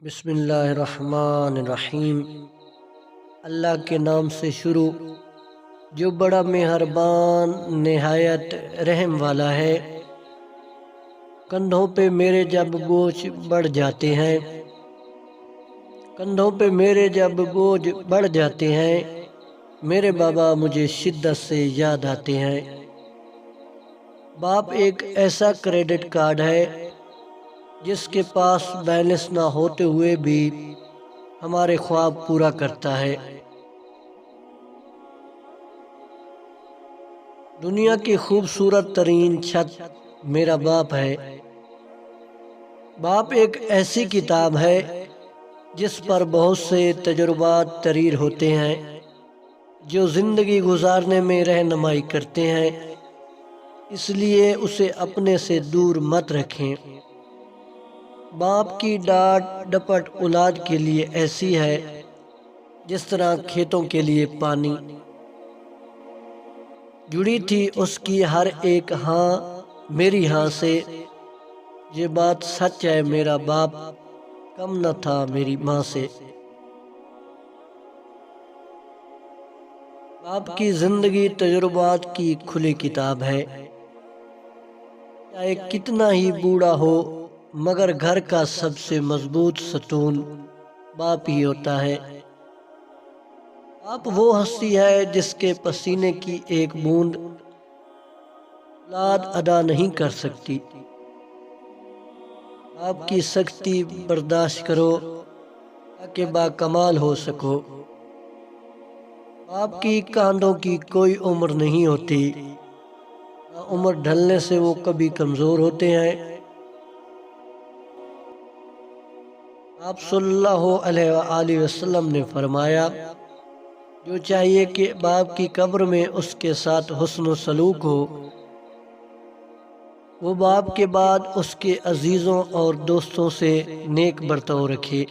بسم اللہ الرحمن الرحیم۔ اللہ کے نام سے شروع جو بڑا مہربان نہایت رحم والا ہے۔ کندھوں پہ میرے جب بوجھ بڑھ جاتے ہیں، کندھوں پہ میرے جب بوجھ بڑھ جاتے ہیں، میرے بابا مجھے شدت سے یاد آتے ہیں۔ باپ ایک ایسا کریڈٹ کارڈ ہے جس کے پاس بیلنس نہ ہوتے ہوئے بھی ہمارے خواب پورا کرتا ہے۔ دنیا کی خوبصورت ترین چھت میرا باپ ہے۔ باپ ایک ایسی کتاب ہے جس پر بہت سے تجربات تحریر ہوتے ہیں جو زندگی گزارنے میں رہنمائی کرتے ہیں، اس لیے اسے اپنے سے دور مت رکھیں۔ باپ کی ڈانٹ ڈپٹ اولاد کے لیے ایسی ہے جس طرح کھیتوں کے لیے پانی۔ جڑی تھی اس کی ہر ایک ہاں میری ہاں سے، یہ بات سچ ہے میرا باپ کم نہ تھا میری ماں سے۔ باپ کی زندگی تجربات کی کھلی کتاب ہے۔ چاہے کتنا ہی بوڑھا ہو مگر گھر کا سب سے مضبوط ستون باپ ہی ہوتا ہے۔ باپ وہ ہستی ہے جس کے پسینے کی ایک بوند اولاد ادا نہیں کر سکتی۔ باپ کی سختی برداشت کرو تاکہ باکمال ہو سکو۔ باپ کی کاندھوں کی کوئی عمر نہیں ہوتی، عمر ڈھلنے سے وہ کبھی کمزور ہوتے ہیں۔ آپ صلی اللہ علیہ وآلہ وسلم نے فرمایا، جو چاہیے کہ باپ کی قبر میں اس کے ساتھ حسن و سلوک ہو، وہ باپ کے بعد اس کے عزیزوں اور دوستوں سے نیک برتاؤ رکھے۔